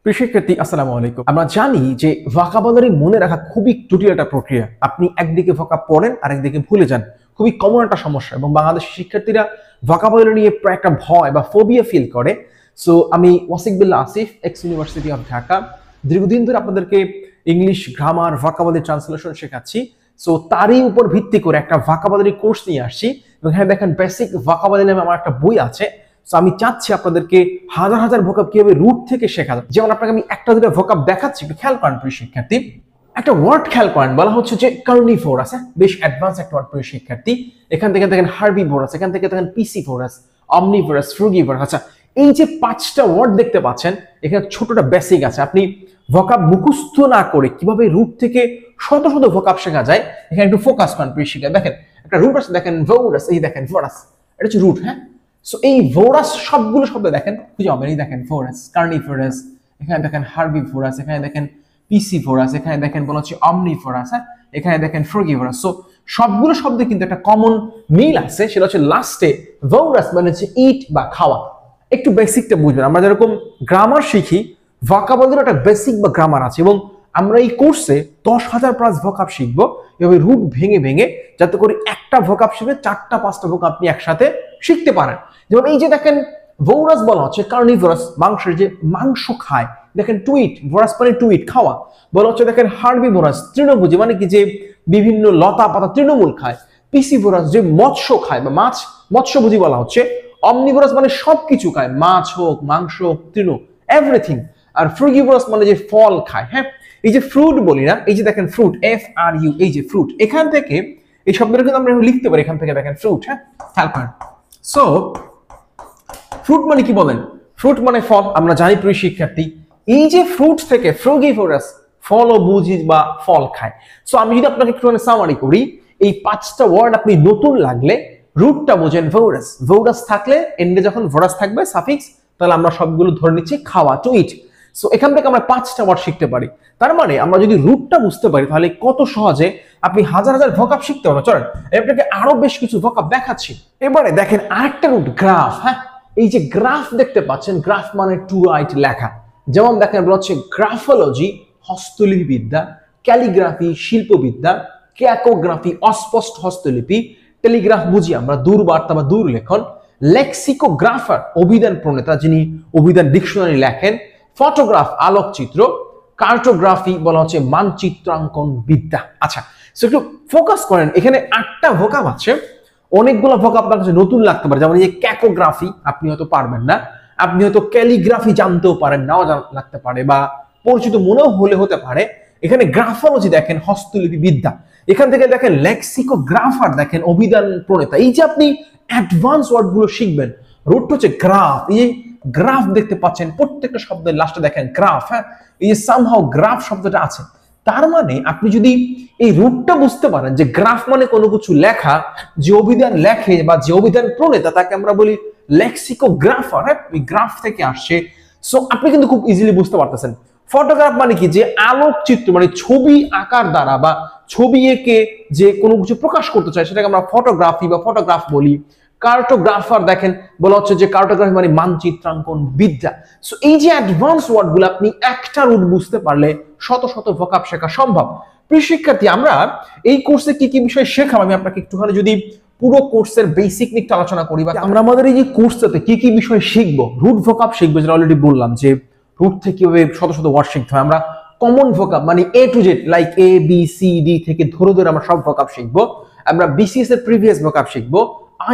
প্রিয় শিক্ষার্থী, আসসালামু আলাইকুম। আমরা জানি যে ভোকাবুলারি মনে রাখা খুবই জটিল একটা প্রক্রিয়া। আপনি একদিকে ভোকাব পড়েন আর একদিকে ভুলে যান, খুবই কমন একটা সমস্যা। এবং বাংলাদেশের শিক্ষার্থীরা ভোকাবুলারি নিয়ে প্রায় একটা ভয় বা ফোবিয়া ফিল করে। সো আমি Wasiq Billah Asif, ex university of Dhaka, দীর্ঘদিন ধরে আপনাদেরকে ইংলিশ গ্রামার, ভোকাবুলারি ট্রান্সলেশন শেখাচ্ছি। সো তারই উপর ভিত্তি করে একটা ভোকাবুলারি কোর্স নিয়ে আসছি। এবং হ্যাঁ, দেখেন বেসিক ভোকাবুলারি নামে আমার একটা বই আছে। সো আমি চাচ্ছি আপনাদেরকে হাজার হাজার ভোকাব কিভাবে রুট থেকে শেখা যায়। যেমন আপনাকে আমি একটা দুটো ভোকাব দেখাচ্ছি, একটু খেয়াল করেন প্রিয় শিক্ষার্থী। একটা ওয়ার্ড খেয়াল করেন, বলা হচ্ছে যে কার্নিভোরাস। বেশ অ্যাডভান্স একটা ওয়ার্ড প্রিয় শিক্ষার্থী। এখান থেকে দেখেন হার্বিভোরাস, এখান থেকে দেখেন পিসিভোরাস, অমনিভোরাস, ফ্রুগিভোরাস। আচ্ছা, এই যে পাঁচটা ওয়ার্ড দেখতে পাচ্ছেন, এখানে ছোটটা বেসিক আছে। আপনি ভোকাব মুখস্থ না করে কিভাবে রুট থেকে শত শত ভোকাব শেখা যায়, এখানে একটু ফোকাস করেন প্রিয় শিক্ষার্থী। দেখেন একটা রুট আছে, দেখেন ভোরাস, এই দেখেন ভোরাস, এটা হচ্ছে রুট। হ্যাঁ, সো এই ভোরাস সবগুলো শব্দ দেখেন, খুঁজে পাবেন। এই দেখেন ভোরাস, কার্নিভোরাস, এখানে দেখেন হার্বিভোরাস, এখানে দেখেন পিসিভোরাস, এখানে দেখেন বলা হচ্ছে অমনিভোরাস, হ্যাঁ, এখানে দেখেন ফ্রুগিভোরাস। সো সবগুলো শব্দে কিন্তু একটা কমন মিল আছে, সেটা হচ্ছে লাস্টে ভোরাস মানে হচ্ছে ইট বা খাওয়া। একটু বেসিকটা বুঝবেন। আমরা যেরকম গ্রামার শিখি, ভোকাবুলারির একটা বেসিক বা গ্রামার আছে, এবং আমরা এই কোর্সে 10,000 প্লাস ভোকাব শিখবো এভাবে রুট ভেঙে ভেঙে, যাতে করে একটা ভোকাব শিখে 4টা-5টা ভোকাব আপনি একসাথে শিখতে পারেন। যেমন এই যে দেখেন ভোরাস বলা হচ্ছে কার্নিভোরাস, মাংসের যে মাংস খায়। দেখেন টুইট, ভোরাস মানে টুইট খাওয়া। বলা হচ্ছে দেখেন হার্বিভোরাস, তৃণভোজী মানে কি, যে বিভিন্ন লতা পাতা তৃণমূল খায়। পিসিভোরাস যে মৎস্য খায় বা মাছ, মৎস্যভোজী বলা হচ্ছে। অমনিভোরাস মানে সবকিছু খায়, মাছ হোক, মাংস হোক, তৃণ, এভরিথিং। আর ফ্রুগিভোরাস মানে যে ফল খায়। হ্যাঁ, এই যে ফ্রুট বলি না, এই যে দেখেন ফ্রুট, FRU, এই যে ফ্রুট, এখান থেকে এই শব্দটা কিন্তু আমরা লিখতে পারি এখান থেকে। দেখেন ফ্রুট, হ্যাঁ, খেয়াল করেন। সো ফ্রুট মানে কি বলেন? ফ্রুট মানে ফল, আমরা জানি প্রিয় শিক্ষার্থী। এই যে ফ্রুট থেকে ফ্রুগিভোরাস, ফল ও বুঝি বা ফল খায়। সো আমি যদি আপনাকে একটু সামারি করি, এই 5টা ওয়ার্ড আপনি নতুন লাগলে রুটটা বোঝেন ভোরাস। ভোরাস থাকলে এন্ডে যখন ভোরাস থাকবে সাফিক্স, তাহলে আমরা সবগুলো ধরে নিচ্ছি খাওয়া, টু ইট। সো এখান থেকে আমরা 5টা ওয়ার্ড শিখতে পারি। তার মানে আমরা যদি রুটটা বুঝতে পারি, তাহলে কত সহজে আপনি হাজার হাজার ভোকাব শিখতে পারবেন। চলেন আপনাকে আরো বেশ কিছু ভোকাব দেখাচ্ছি। এবারে দেখেন আরেকটা রুট, গ্রাফ। হ্যাঁ, এই যে গ্রাফ দেখতে পাচ্ছেন, গ্রাফ মানে টু রাইট লেখা। যেমন দেখেন বলা হচ্ছে গ্রাফোলজি, হস্তলিপিবিদ্যা, ক্যালিগ্রাফি, শিল্পবিদ্যা, ক্যাকোগ্রাফি, অস্পষ্ট হস্তলিপি, টেলিগ্রাফ বুঝি আমরা দূরবার্তা বা দূরলেখন, লেক্সিকোগ্রাফার, অভিধান প্রণেতা যিনি অভিধান ডিকশনারি লেখেন, ফটোগ্রাফ, আলোকচিত্র, কার্টোগ্রাফি বলা হচ্ছে মানচিত্রাঙ্কন বিদ্যা। আচ্ছা, সো একটু ফোকাস করেন, এখানে 8টা ভোকাব আছে। অনেকগুলো ভোকাব আপনার কাছে নতুন লাগতে পারে। যেমন এই যে ক্যাকোগ্রাফি আপনি হয়তো পারবেন না, আপনি হয়তো ক্যালিগ্রাফি জানতেও পারেন, নাও লাগতে পারে, বা পরিচিত মনেও হতে পারে। এখানে গ্রাফোলজি দেখেন হস্তলিপি বিদ্যা, এখান থেকে দেখেন লেক্সিকোগ্রাফার, দেখেন অভিধান প্রণেতা। এই যে আপনি অ্যাডভান্স ওয়ার্ড গুলো শিখবেন, রুট হচ্ছে গ্রাফ। এই গ্রাফ দেখতে পাচ্ছেন প্রত্যেকটা শব্দের লাস্টে দেখেন গ্রাফ। হ্যাঁ, এই যে সামহাউ গ্রাফ শব্দটা আছে, তার মানে আপনি যদি এই রুটটা বুঝতে পারেন যে গ্রাফ মানে কোনো কিছু লেখা, যে অভিধান লেখে বা যে অভিধান প্রণেতা তাকে আমরা বলি লেক্সিকোগ্রাফার। হ্যাঁ, এই গ্রাফ থেকে আসছে। সো আপনি কিন্তু খুব ইজিলি বুঝতে পারতেছেন। ফটোগ্রাফ মানে কি, যে আলোকচিত্র, মানে ছবি আঁকার দ্বারা বা ছবি এঁকে যে কোনো কিছু প্রকাশ করতে চায়, সেটাকে আমরা ফটোগ্রাফি বা ফটোগ্রাফ বলি। কার্টোগ্রাফার দেখেন বলা হচ্ছে যে কার্টোগ্রাফি মানে মানচিত্রাঙ্কন বিদ্যা। সো এই যে অ্যাডভান্স ওয়ার্ড গুলো আপনি একটা রুট বুঝতে পারলে শত শত ভোকাব শেখা সম্ভব। প্রিয় শিক্ষার্থী, আমরা এই কোর্সে কি কি বিষয় শেখাম, আমি আপনাকে একটুখানি যদি পুরো কোর্সের বেসিক নিয়ে আলোচনা করি, বা আমরা আমাদের এই যে কোর্সটাতে কি কি বিষয় শিখবো। রুট ভোকাব শিখবো, যেটা অলরেডি বললাম যে রুট থেকে কিভাবে শত শত ওয়ার্ড শিখতে হয়। আমরা কমন ভোকাব মানে A to Z, like ABCD থেকে ধরে ধরে আমরা সব ভোকাব শিখবো। আমরা BCS এর প্রিভিয়াস ভোকাব শিখবো,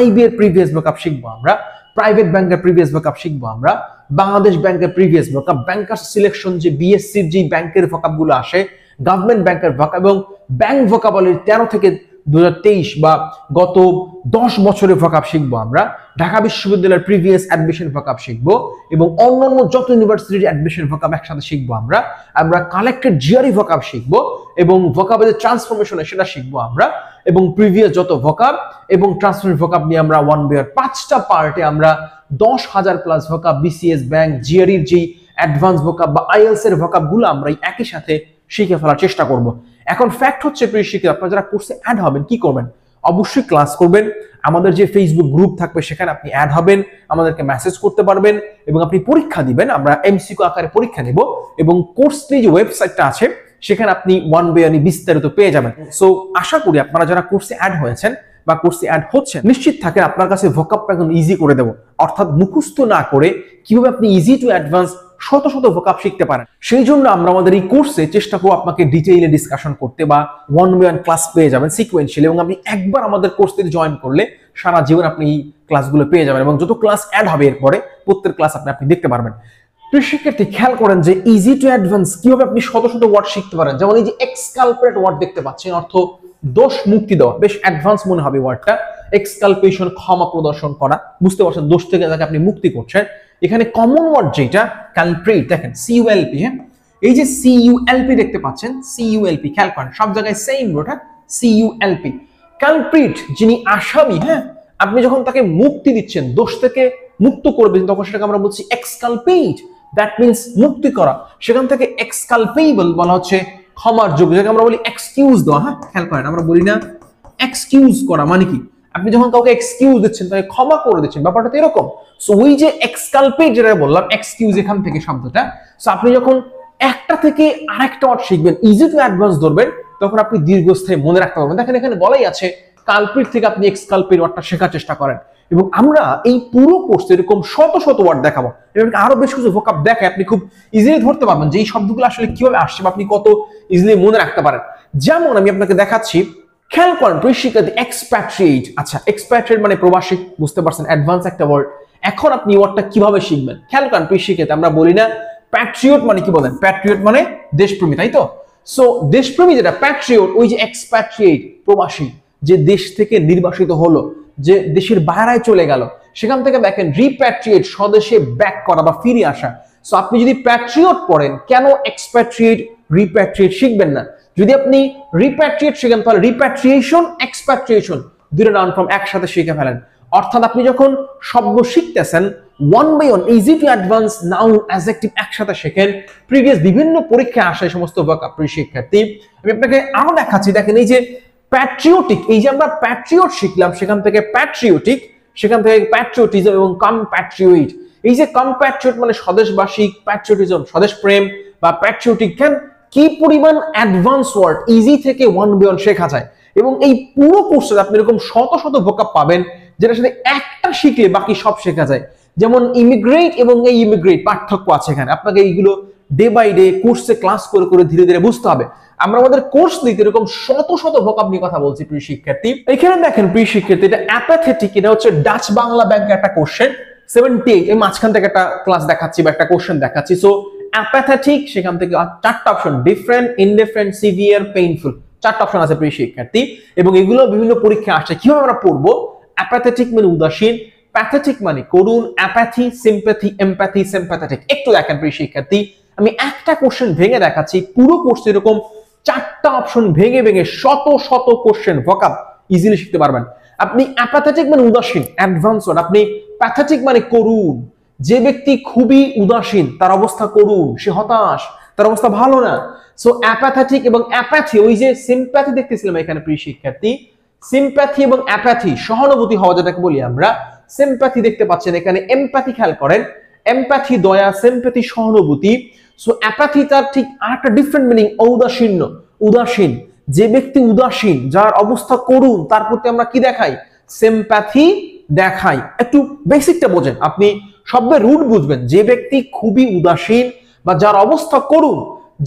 IB এর প্রিভিয়াস ভোকাব শিখবো, আমরা প্রাইভেট ব্যাংকের প্রিভিয়াস ভোকাব শিখবো, আমরা বাংলাদেশ ব্যাংকের প্রিভিয়াস ভোকাব, ব্যাংকার সিলেকশন যে BSc এর যে ব্যাংকের ভোকাব গুলো আসে, গভর্নমেন্ট ব্যাংকের ভোকাব, এবং ব্যাংক ভোকাবুলারি 13 থেকে 2023 বা গত 10 বছরের ভোকাব শিখবো। আমরা ঢাকা বিশ্ববিদ্যালয়ের প্রিভিয়াস অ্যাডমিশন ভোকাব শিখবো, এবং অন্যান্য যত ইউনিভার্সিটির অ্যাডমিশন ভোকাব একসাথে শিখবো। আমরা কালেক্টেড জিআরই ভোকাব শিখবো, এবং ভোকাবের যে ট্রান্সফরমেশন সেটা শিখবো আমরা, এবং প্রিভিয়াস যত ভোকাব এবং ট্রান্সফরমেশন ভোকাব নিয়ে আমরা ওয়ান বাই 5টা পার্টে আমরা 10,000 প্লাস ভোকাব, BCS ব্যাংক, জিআরইর যে অ্যাডভান্স ভোকাব বা IELTS এর ভোকাব গুলো আমরা একই সাথে শিখে ফেলার চেষ্টা করব। এখন ফ্যাক্ট হচ্ছে প্রিয় শিক্ষার্থী, আপনারা যারা কোর্সে অ্যাড হবেন কি করবেন, অবশ্যই ক্লাস করবেন। আমাদের যে ফেসবুক গ্রুপ থাকবে সেখানে আপনি অ্যাড হবেন, আমাদেরকে মেসেজ করতে পারবেন এবং আপনি পরীক্ষা দিবেন। আমরা এমসিকিউ আকারে পরীক্ষা নেব এবং কোর্সটি যে ওয়েবসাইটটা আছে সেখানে আপনি ওয়ান বাই ওয়ান বিস্তারিত পেয়ে যাবেন। সো আশা করি আপনারা যারা কোর্সে অ্যাড হয়েছেন বা কোর্সে অ্যাড হচ্ছেন, নিশ্চিত থাকেন আপনার কাছে ভোকাবটা একদম ইজি করে দেবো। অর্থাৎ মুখস্থ না করে কিভাবে আপনি ইজি টু অ্যাডভান্স শত শত ভোকাব শিখতে পারেন। সেই জন্য আমরা আমাদের এই কোর্সে চেষ্টা করব আপনাকে ডিটেইলে ডিসকাশন করতে, বা ওয়ান বাই ওয়ান ক্লাস পেয়ে যাবেন সিকোয়েন্সিয়ালি, এবং আপনি একবার আমাদের কোর্সটিতে জয়েন করলে সারা জীবন আপনি এই ক্লাসগুলো পেয়ে যাবেন এবং যত ক্লাস অ্যাড হবে এরপরে প্রত্যেক ক্লাস আপনি দেখতে পারবেন। প্রিয় শিক্ষার্থী, খেয়াল করেন যে ইজি টু অ্যাডভান্স কিভাবে আপনি শত শত ওয়ার্ড শিখতে পারেন। যেমন এই যে এক্সকালপেট ওয়ার্ড দেখতে পাচ্ছেন, অর্থ দোষ মুক্তি দেওয়া, বেশ অ্যাডভান্স মনে হবে ওয়ার্ডটা। এক্সকালপেশন ক্ষমা প্রদর্শন করা, বুঝতে পারছেন দোষ থেকে যাকে আপনি মুক্তি করছেন। এখানে কমন ওয়ার্ড যেটা কালপ্রিট, দেখেন সিইউএলপি, হ্যাঁ এই যে সিইউএলপি দেখতে পাচ্ছেন, সিইউএলপি খেয়াল করেন সব জায়গায় সেম ওয়ার্ড, সিইউএলপি। কালপ্রিট যিনি আসামি, হ্যাঁ আপনি যখন তাকে মুক্তি দিচ্ছেন, দোষ থেকে মুক্ত করবেন, তখন সেটাকে আমরা বলছি এক্সকালপেট, দ্যাট মিন্স মুক্তি করা। সেখান থেকে এক্সকালপেবল বলা হচ্ছে ক্ষমার যোগ্য, যাকে আমরা বলি এক্সকিউজ দেওয়া। হ্যাঁ খেয়াল করেন আমরা বলি না এক্সকিউজ করা মানে কি, আপনি যখন কাউকে এক্সকিউজ দিচ্ছেন তাকে ক্ষমা করে দিচ্ছেন, ব্যাপারটা তো এরকম। সো ওই যে এক্সকালপেট যেটা বললাম, এক্সকিউজ এখান থেকে শব্দটা। সো আপনি যখন একটা থেকে আরেকটা ওয়ার্ড শিখবেন, ইজি টু অ্যাডভান্স ধরবেন, তখন আপনি দীর্ঘস্থায়ী মনে রাখতে পারবেন। দেখেন এখানে বলাই আছে কালপ্রিট থেকে আপনি এক্সকালপেট ওয়ার্ডটা শেখার চেষ্টা করেন, এবং আমরা এই পুরো কোর্সে এরকম শত শত ওয়ার্ড দেখাবো এবং আরো বেশ কিছু ভোকাব দেখায় আপনি খুব ইজিলি ধরতে পারবেন যে এই শব্দগুলো আসলে কিভাবে আসছে বা আপনি কত ইজিলি মনে রাখতে পারেন। যেমন আমি আপনাকে দেখাচ্ছি, খেয়াল করেন প্রিয় শিক্ষার্থী, এক্সপ্যাট্রিয়েট। আচ্ছা এক্সপ্যাট্রিয়েট মানে প্রবাসী, বুঝতে পারছেন অ্যাডভান্স একটা ওয়ার্ড। এখন আপনি ওয়ার্ডটা কিভাবে শিখবেন খেয়াল করেন প্রিয় শিক্ষার্থী, আমরা বলি না প্যাট্রিয়ট মানে কি বলেন, প্যাট্রিয়ট মানে দেশপ্রেমী, তাই তো? সো দেশপ্রেমী যেটা প্যাট্রিয়ট, ওই যে এক্সপ্যাট্রিয়েট প্রবাসী, যে দেশ থেকে নির্বাসিত হলো, যে দেশের বাইরে চলে গেল, সেখান থেকে দেখেন রিপ্যাট্রিয়েট স্বদেশে ব্যাক করা বা ফিরে আসা। সো আপনি যদি প্যাট্রিয়ট পড়েন, কেন এক্সপ্যাট্রিয়েট রিপ্যাট্রিয়েট শিখবেন না? যদি আপনি রিপ্যাট্রিয়েট শিখেন তাহলে রিপ্যাট্রিয়েশন এক্সপ্যাট্রিয়েশন দুটো নাউন ফর্ম একসাথে শিখে ফেলেন। অর্থাৎ আপনি যখন শব্দ শিখতেছেন one by one easy to advance noun adjective একসাথে শেখেন। প্রিভিয়াস বিভিন্ন পরীক্ষায় আসে সমস্ত ভোকাব। প্রিয় শিক্ষার্থী, আমি আপনাকে আরো দেখাচ্ছি, দেখেন এই যে প্যাট্রিয়টিক, এই যে আমরা প্যাট্রিয়ট শিখলাম, সেখান থেকে প্যাট্রিয়টিক, সেখান থেকে প্যাট্রিয়টিজম এবং কম্প্যাট্রিয়ট। এই যে কম্প্যাট্রিয়ট মানে স্বদেশবাসী, প্যাট্রিয়টিজম স্বদেশ প্রেম বা প্যাট্রিয়টিক, কেন কি পরিমাণ অ্যাডভান্স ওয়ার্ড ইজি থেকে ওয়ান বাই ওয়ান শেখা যায়। এবং এই পুরো কোর্সে আপনি এরকম শত শত ভোকাব পাবেন যেটা সাথে একটা শিখলে বাকি সব শেখা যায়। যেমন ইমিগ্রেট এবং এই ইমিগ্রেট পার্থক্য আছে এখানে, আপনাকে এইগুলো ডে বাই ডে কোর্সে ক্লাস করে করে ধীরে ধীরে বুঝতে হবে। আমরা আমাদের কোর্স দিতে এরকম শত শত ভোকাব নিয়ে কথা বলছি প্রিয় শিক্ষার্থী। এখানে দেখেন প্রিয় শিক্ষার্থী, এটা অ্যাপাথেটিক, এটা হচ্ছে ডাচ বাংলা ব্যাংকের একটা কোশ্চেন 78, এই মাঝখান থেকে একটা ক্লাস দেখাচ্ছি বা একটা কোশ্চেন দেখাচ্ছি। সো অ্যাপাথেটিক, সেখান থেকে চারটা option, different, indifferent, severe, painful, চারটা অপশন আছে প্রিয় শিক্ষার্থী, এবং এগুলো বিভিন্ন পরীক্ষা আসছে। কিভাবে আমরা পড়বো? অ্যাপাথেটিক মানে উদাসীন, প্যাথেটিক মানে করুণ, অ্যাপ্যাথি, সিম্প্যাথি, এমপ্যাথি, সিম্প্যাথেটিক। একটু দেখেন প্রিয় শিক্ষার্থী, আমি একটা কোশ্চেন ভেঙে দেখাচ্ছি। পুরো কোর্সে এরকম চারটা অপশন ভেঙে ভেঙে শত শত কোশ্চেন ভোকাব ইজিলি শিখতে পারবেন। আপনি অ্যাপাথেটিক মানে উদাসীন, অ্যাডভান্স ওয়ার্ড। আপনি প্যাথেটিক মানে করুণ, যে ব্যক্তি খুবই উদাসীন, তার অবস্থা করুণ, সে হতাশ, তার অবস্থা ভালো না। সো অ্যাপাথেটিক এবং অ্যাপ্যাথি, ওই যে সিম্প্যাথি দেখতেছিলাম এখানে প্রিয় শিক্ষার্থী, সিম্প্যাথি এবং অ্যাপ্যাথি সহানুভূতি হওয়া যেটাকে বলি আমরা, সিম্প্যাথি দেখতে পাচ্ছেন এখানে, এমপ্যাথি খেয়াল করেন, এমপ্যাথি দয়া, সিম্প্যাথি সহানুভূতি। সো অ্যাপ্যাথি তার ঠিক আরেকটা ডিফারেন্ট মিনিং, ঔদাসীন্য, উদাসীন, যে ব্যক্তি উদাসীন, যার অবস্থা করুণ, তার প্রতি আমরা কি দেখাই? সিম্প্যাথি দেখাই। একটু বেসিকটা বোঝেন, আপনি শব্দের রুট বুঝবেন। যে ব্যক্তি খুবই উদাসীন বা যার অবস্থা করুণ,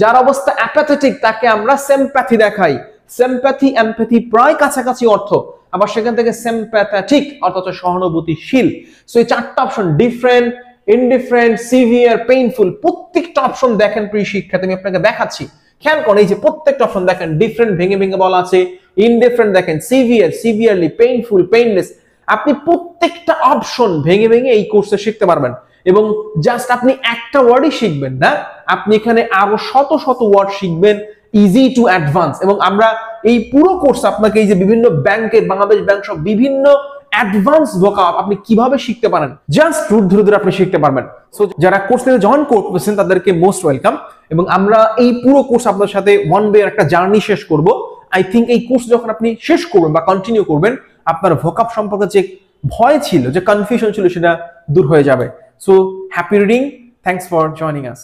যার অবস্থা অ্যাপ্যাথেটিক, তাকে আমরা সিম্প্যাথি দেখাই। সিম্প্যাথি এমপ্যাথি প্রায় কাছাকাছি অর্থ, আবার সেখান থেকে সিম্প্যাথেটিক অর্থাৎ সহানুভূতিশীল। সো এই চারটা option, different, indifferent, severe, painful, প্রত্যেকটা অপশন দেখেন প্রিয় শিক্ষার্থী, আমি আপনাকে দেখাচ্ছি। খেয়াল করেন এই যে প্রত্যেকটা অপশন দেখেন, ডিফারেন্ট ভেঙে ভেঙে বলা আছে, ইনডিফারেন্ট দেখেন সিভিয়ার, সিভিয়ারলি, পেইনফুল, পেইনলেস। আপনি প্রত্যেকটা অপশন ভেঙে ভেঙে এই কোর্সে শিখতে পারবেন। এবং জাস্ট আপনি একটা ওয়ার্ডই শিখবেন না, আপনি এখানে আরো শত শত ওয়ার্ড শিখবেন ইজি টু অ্যাডভান্স। এবং আমরা এই পুরো কোর্স আপনাকে এই যে বিভিন্ন ব্যাংকের, বাংলাদেশ ব্যাংক সব বিভিন্ন অ্যাডভান্স ভোকাব আপনি কিভাবে শিখতে পারেন, জাস্ট রুট ধরে ধরে আপনি শিখতে পারবেন। সো যারা কোর্সে জয়েন করতেছেন তাদেরকে মোস্ট ওয়েলকাম। এবং আমরা এই পুরো কোর্স আপনাদের সাথে ওয়ান ওয়ে একটা জার্নি শেষ করব। আই থিঙ্ক এই কোর্স যখন আপনি শেষ করবেন বা কন্টিনিউ করবেন, আপনার ভোকাব সম্পর্কে যে ভয় ছিল, যে কনফিউশন ছিল, সেটা দূর হয়ে যাবে। So happy reading, thanks for joining us.